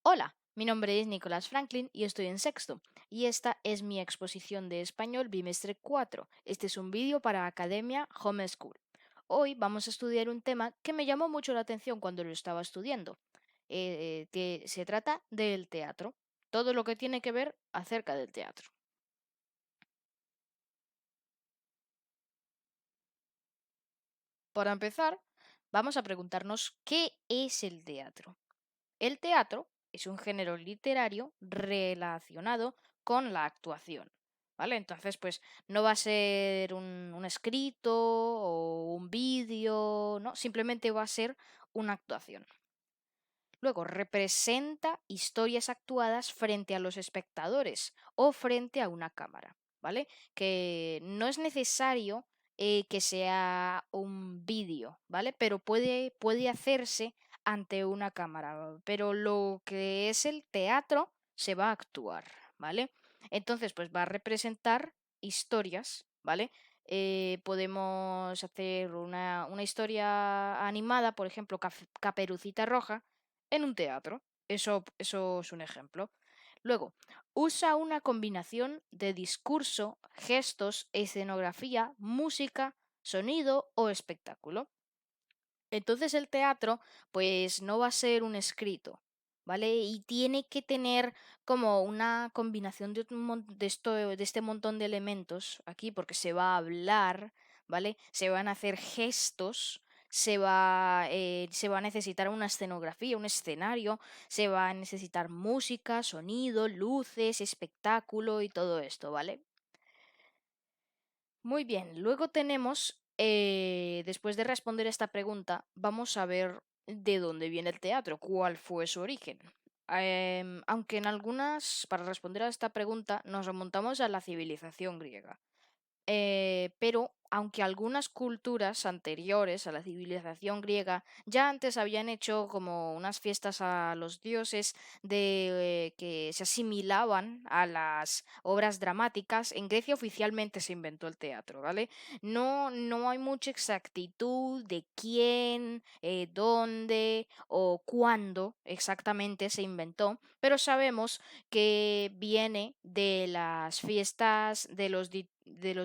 Hola, mi nombre es Nicolás Franklin y estoy en sexto, y esta es mi exposición de español bimestre 4. Este es un vídeo para Academia Homeschool. Hoy vamos a estudiar un tema que me llamó mucho la atención cuando lo estaba estudiando, que se trata del teatro, todo lo que tiene que ver acerca del teatro. Para empezar, vamos a preguntarnos qué es el teatro. El teatro es un género literario relacionado con la actuación, ¿vale? Entonces, pues no va a ser un escrito o un vídeo, ¿no? Simplemente va a ser una actuación. Luego, representa historias actuadas frente a los espectadores o frente a una cámara, ¿vale? Que no es necesario que sea un vídeo, ¿vale? Pero puede hacerse ante una cámara, pero lo que es el teatro se va a actuar, ¿vale? Entonces, pues va a representar historias, ¿vale? Podemos hacer una historia animada, por ejemplo, Caperucita Roja, en un teatro. Eso es un ejemplo. Luego, usa una combinación de discurso, gestos, escenografía, música, sonido o espectáculo. Entonces el teatro, pues no va a ser un escrito, ¿vale? Y tiene que tener como una combinación de este montón de elementos aquí, porque se va a hablar, ¿vale? Se van a hacer gestos, se va a necesitar una escenografía, un escenario, se va a necesitar música, sonido, luces, espectáculo y todo esto, ¿vale? Muy bien, luego tenemos, después de responder esta pregunta, vamos a ver de dónde viene el teatro, cuál fue su origen. Aunque en algunas, para responder a esta pregunta, nos remontamos a la civilización griega. Pero aunque algunas culturas anteriores a la civilización griega ya antes habían hecho como unas fiestas a los dioses que se asimilaban a las obras dramáticas, en Grecia oficialmente se inventó el teatro, ¿vale? No hay mucha exactitud de quién, dónde o cuándo exactamente se inventó, pero sabemos que viene de las fiestas de los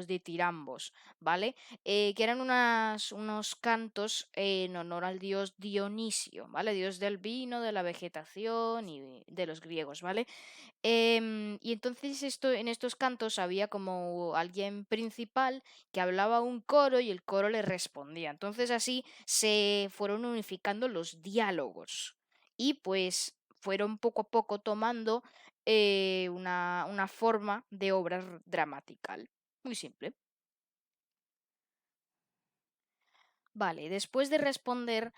ditirambos, ¿vale? Que eran unos cantos en honor al dios Dionisio, ¿vale? Dios del vino, de la vegetación y de los griegos, ¿vale? Y entonces en estos cantos había como alguien principal que hablaba a un coro y el coro le respondía. Entonces así se fueron unificando los diálogos y pues fueron poco a poco tomando una forma de obra dramatical. Muy simple. Vale, después de responder,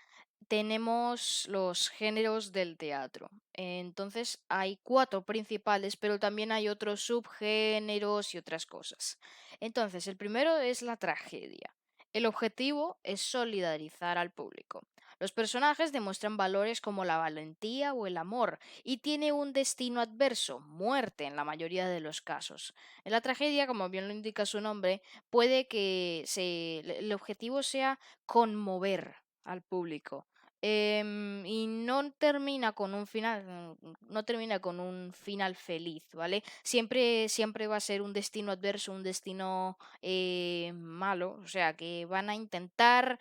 tenemos los géneros del teatro. Entonces, hay cuatro principales, pero también hay otros subgéneros y otras cosas. Entonces, el primero es la tragedia. El objetivo es solidarizar al público. Los personajes demuestran valores como la valentía o el amor y tiene un destino adverso, muerte en la mayoría de los casos. En la tragedia, como bien lo indica su nombre, puede que el objetivo sea conmover al público. Y no termina con un final, no termina con un final feliz, ¿vale? Siempre va a ser un destino adverso, un destino malo, o sea, que van a intentar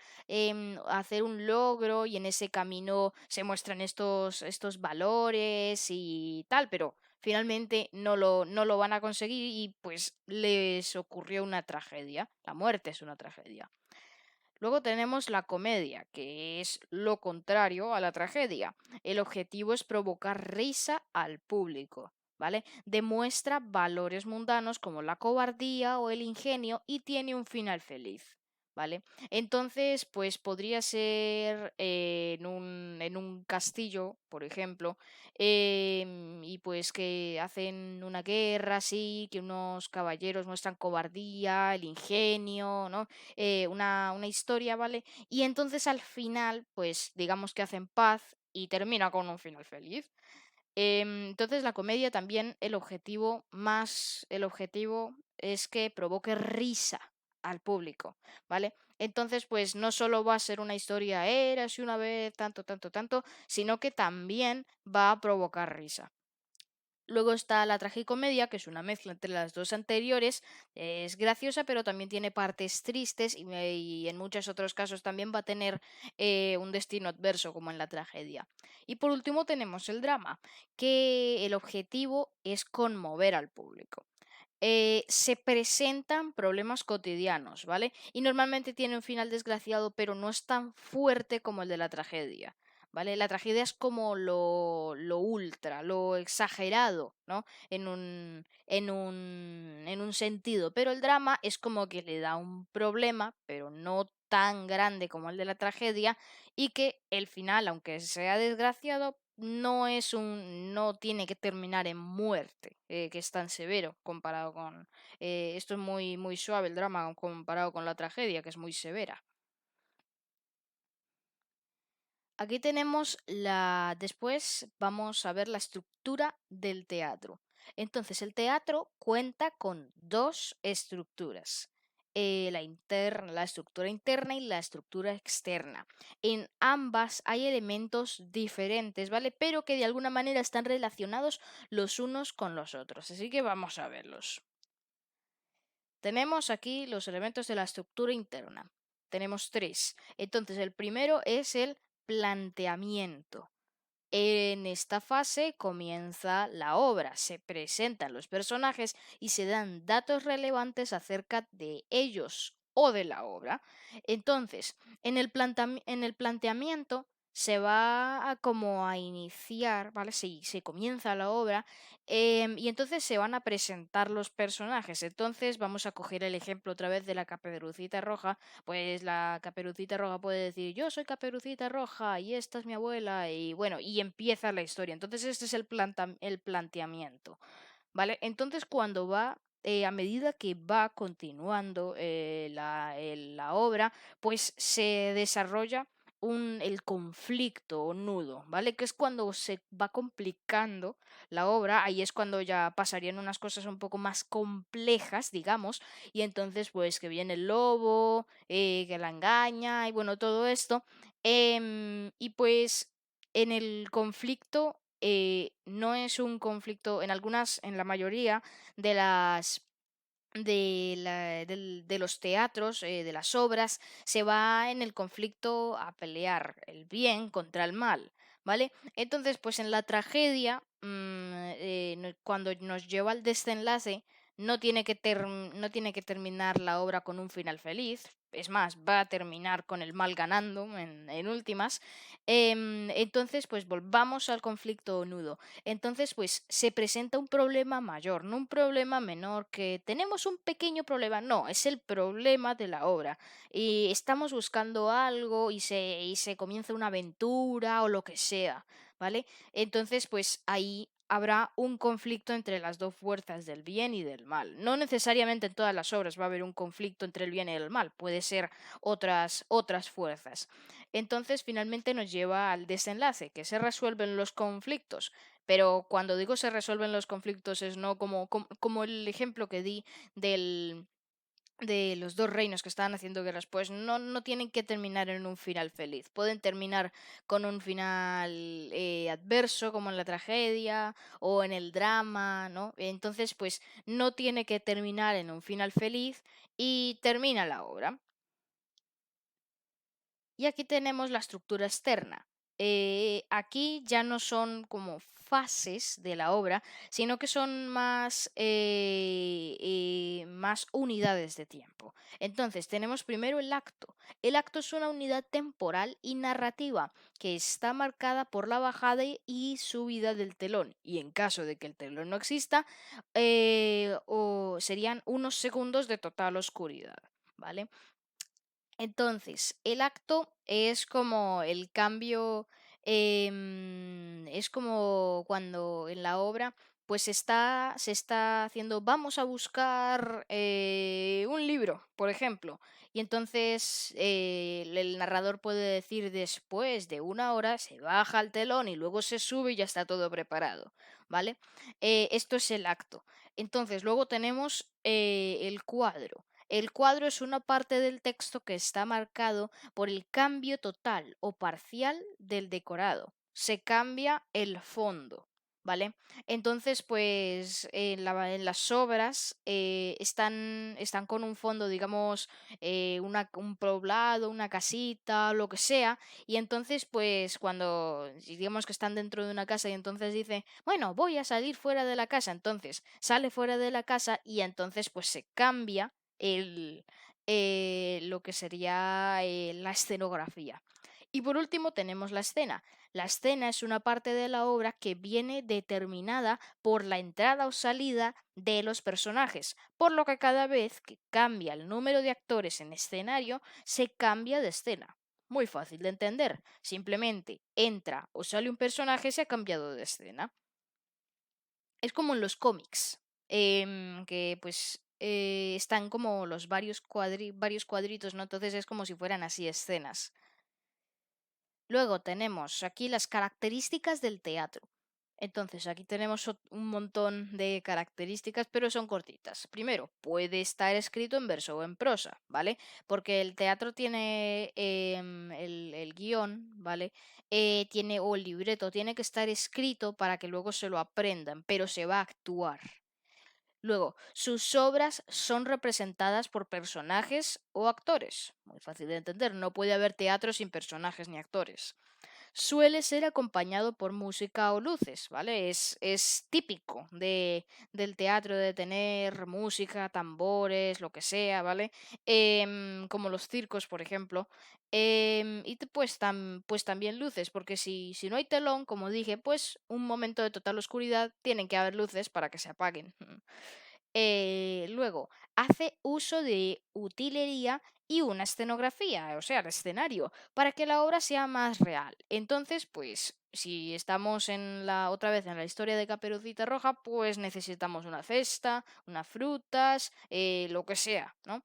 hacer un logro y en ese camino se muestran estos valores y tal, pero finalmente no lo van a conseguir y pues les ocurrió una tragedia. La muerte es una tragedia. Luego tenemos la comedia, que es lo contrario a la tragedia. El objetivo es provocar risa al público, ¿vale? Demuestra valores mundanos como la cobardía o el ingenio y tiene un final feliz. ¿Vale? Entonces, pues podría ser en un castillo, por ejemplo, y pues que hacen una guerra así, que unos caballeros muestran cobardía, el ingenio, ¿no? Una historia, ¿vale? Y entonces al final, pues digamos que hacen paz y termina con un final feliz. Entonces la comedia también, el objetivo es que provoque risa al público, ¿vale? Entonces, pues no solo va a ser una historia, érase una vez, tanto, tanto, tanto, sino que también va a provocar risa. Luego está la tragicomedia, que es una mezcla entre las dos anteriores. Es graciosa, pero también tiene partes tristes y en muchos otros casos también va a tener un destino adverso, como en la tragedia. Y por último tenemos el drama, que el objetivo es conmover al público. Se presentan problemas cotidianos, ¿vale? Y normalmente tiene un final desgraciado, pero no es tan fuerte como el de la tragedia. ¿Vale? La tragedia es como lo ultra, lo exagerado, ¿no? En un sentido. Pero el drama es como que le da un problema, pero no tan grande como el de la tragedia, y que el final, aunque sea desgraciado, no tiene que terminar en muerte, que es tan severo comparado con. Esto es muy, muy suave el drama comparado con la tragedia, que es muy severa. Aquí tenemos después vamos a ver la estructura del teatro. Entonces, el teatro cuenta con dos estructuras. La estructura interna y la estructura externa. En ambas hay elementos diferentes, ¿vale? Pero que de alguna manera están relacionados los unos con los otros. Así que vamos a verlos. Tenemos aquí los elementos de la estructura interna. Tenemos tres. Entonces, el primero es el planteamiento. En esta fase comienza la obra, se presentan los personajes y se dan datos relevantes acerca de ellos o de la obra. Entonces, en el planteamiento se va a como a iniciar, ¿vale? Se comienza la obra, y entonces se van a presentar los personajes. Entonces vamos a coger el ejemplo otra vez de la Caperucita Roja. Pues la Caperucita Roja puede decir, yo soy Caperucita Roja y esta es mi abuela, y bueno, y empieza la historia. Entonces este es el planteamiento, ¿vale? Entonces cuando a medida que va continuando la obra, pues se desarrolla el conflicto o nudo, ¿vale? Que es cuando se va complicando la obra, ahí es cuando ya pasarían unas cosas un poco más complejas, digamos, y entonces pues que viene el lobo, que la engaña y bueno, todo esto. Y pues en el conflicto no es un conflicto, en la mayoría de las de los teatros, de las obras, se va en el conflicto a pelear el bien contra el mal, ¿vale? Entonces, pues en la tragedia, cuando nos lleva al desenlace, no tiene que terminar la obra con un final feliz. Es más, va a terminar con el mal ganando en últimas. Entonces, pues volvamos al conflicto nudo. Entonces, pues se presenta un problema mayor, no un problema menor, que tenemos un pequeño problema, no, es el problema de la obra. Y estamos buscando algo y se comienza una aventura o lo que sea, ¿vale? Entonces, pues ahí habrá un conflicto entre las dos fuerzas del bien y del mal. No necesariamente en todas las obras va a haber un conflicto entre el bien y el mal, puede ser otras fuerzas. Entonces, finalmente nos lleva al desenlace, que se resuelven los conflictos. Pero cuando digo se resuelven los conflictos es no como el ejemplo que di de los dos reinos que estaban haciendo guerras, pues no tienen que terminar en un final feliz. Pueden terminar con un final adverso, como en la tragedia o en el drama, ¿no? Entonces, pues no tiene que terminar en un final feliz y termina la obra. Y aquí tenemos la estructura externa. Aquí ya no son como fases de la obra, sino que son más unidades de tiempo. Entonces, tenemos primero el acto. El acto es una unidad temporal y narrativa que está marcada por la bajada y subida del telón. Y en caso de que el telón no exista, serían unos segundos de total oscuridad. ¿Vale? Entonces, el acto es como el cambio, es como cuando en la obra pues se está haciendo, vamos a buscar un libro, por ejemplo, y entonces el narrador puede decir después de una hora se baja el telón y luego se sube y ya está todo preparado, ¿vale? Esto es el acto. Entonces, luego tenemos el cuadro. El cuadro es una parte del texto que está marcado por el cambio total o parcial del decorado. Se cambia el fondo, ¿vale? Entonces, pues en las obras están con un fondo, digamos, un poblado, una casita, lo que sea, y entonces, pues cuando digamos que están dentro de una casa y entonces dice, bueno, voy a salir fuera de la casa, entonces sale fuera de la casa y entonces pues se cambia el, lo que sería la escenografía. Y por último tenemos la escena. La escena es una parte de la obra que viene determinada por la entrada o salida de los personajes, por lo que cada vez que cambia el número de actores en escenario, se cambia de escena. Muy fácil de entender. Simplemente entra o sale un personaje, se ha cambiado de escena. Es como en los cómics, que pues están como los varios cuadritos, ¿no? Entonces es como si fueran así escenas. Luego tenemos aquí las características del teatro. Entonces, aquí tenemos un montón de características, pero son cortitas. Primero, puede estar escrito en verso o en prosa, ¿vale? Porque el teatro tiene el guión, ¿vale? Tiene, o el libreto, tiene que estar escrito para que luego se lo aprendan, pero se va a actuar. Luego, sus obras son representadas por personajes o actores. Muy fácil de entender, no puede haber teatro sin personajes ni actores. Suele ser acompañado por música o luces, ¿vale? Es típico del teatro de tener música, tambores, lo que sea, ¿vale? Como los circos, por ejemplo. Pues también luces, porque si no hay telón, como dije, pues un momento de total oscuridad tienen que haber luces para que se apaguen. Luego, hace uso de utilería y una escenografía, o sea, el escenario, para que la obra sea más real. Entonces, pues, si estamos otra vez en la historia de Caperucita Roja, pues necesitamos una cesta, unas frutas, lo que sea, ¿no?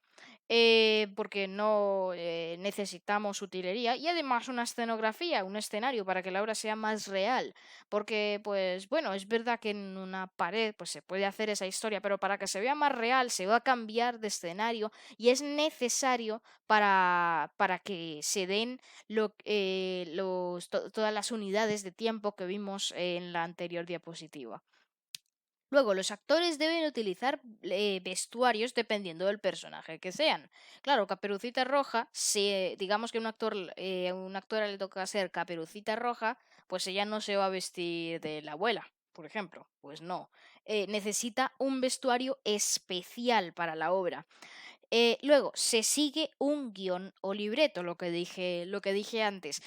Porque no necesitamos utilería y además una escenografía, un escenario para que la obra sea más real. Porque, pues bueno, es verdad que en una pared pues se puede hacer esa historia, pero para que se vea más real se va a cambiar de escenario y es necesario para que se den todas las unidades de tiempo que vimos en la anterior diapositiva. Luego, los actores deben utilizar vestuarios dependiendo del personaje que sean. Claro, Caperucita Roja, si digamos que una actora le toca ser Caperucita Roja, pues ella no se va a vestir de la abuela, por ejemplo. Pues no. Necesita un vestuario especial para la obra. Luego, se sigue un guión o libreto, lo que dije antes.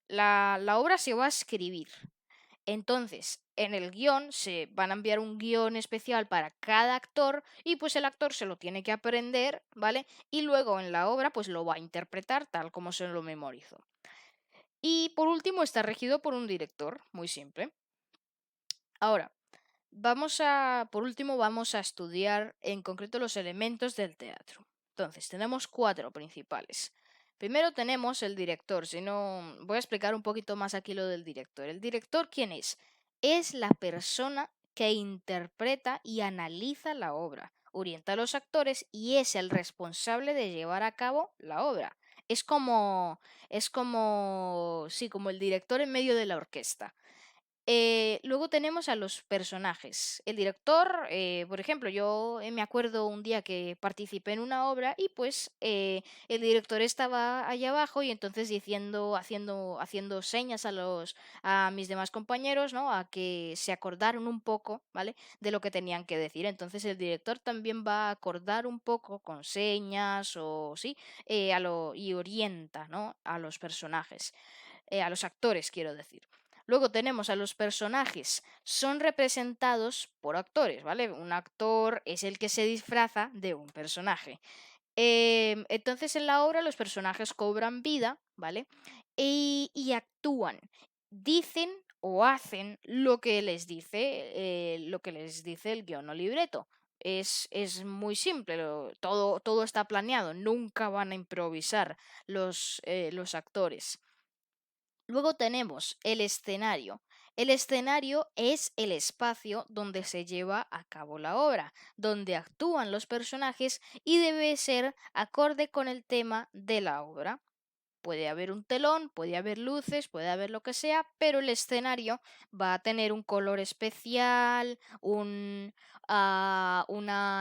La obra se va a escribir. Entonces, en el guión se van a enviar un guión especial para cada actor y pues el actor se lo tiene que aprender, ¿vale? Y luego en la obra pues lo va a interpretar tal como se lo memorizó. Y por último está regido por un director, muy simple. Ahora, por último vamos a estudiar en concreto los elementos del teatro. Entonces, tenemos cuatro principales. Primero tenemos el director, si no, voy a explicar un poquito más aquí lo del director. ¿El director quién es? Es la persona que interpreta y analiza la obra, orienta a los actores y es el responsable de llevar a cabo la obra. Sí, como el director en medio de la orquesta. Luego tenemos a los personajes. El director, por ejemplo, yo me acuerdo un día que participé en una obra y pues el director estaba allá abajo y entonces haciendo señas a mis demás compañeros, ¿no? A que se acordaron un poco, ¿vale? De lo que tenían que decir. Entonces el director también va a acordar un poco con señas o sí, y orienta, ¿no? A los personajes, a los actores, quiero decir. Luego tenemos a los personajes, son representados por actores, ¿vale? Un actor es el que se disfraza de un personaje. Entonces en la obra los personajes cobran vida, ¿vale? Y actúan, dicen o hacen lo que les dice el guión o libreto. Es muy simple, todo está planeado, nunca van a improvisar los actores. Luego tenemos el escenario. El escenario es el espacio donde se lleva a cabo la obra, donde actúan los personajes y debe ser acorde con el tema de la obra. Puede haber un telón, puede haber luces, puede haber lo que sea, pero el escenario va a tener un color especial, una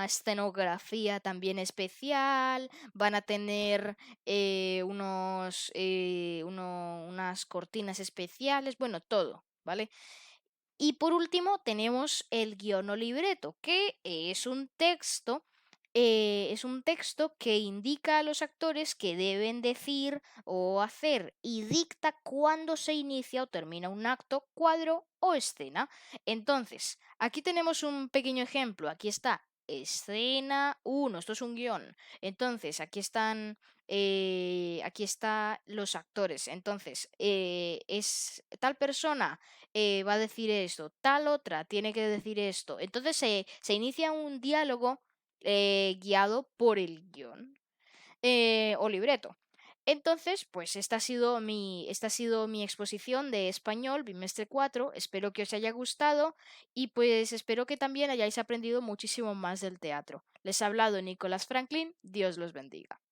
escenografía también especial, van a tener unas cortinas especiales, bueno, todo, ¿vale? Y por último tenemos el guión o libreto, que es un texto que indica a los actores que deben decir o hacer y dicta cuándo se inicia o termina un acto, cuadro o escena. Entonces, aquí tenemos un pequeño ejemplo. Aquí está escena uno. Esto es un guión. Entonces, aquí está los actores. Entonces, es tal persona va a decir esto, tal otra tiene que decir esto. Entonces se inicia un diálogo guiado por el guión o libreto. Entonces, pues esta ha sido mi exposición de español, bimestre 4. Espero que os haya gustado y pues espero que también hayáis aprendido muchísimo más del teatro. Les ha hablado Nicolás Franklin. Dios los bendiga.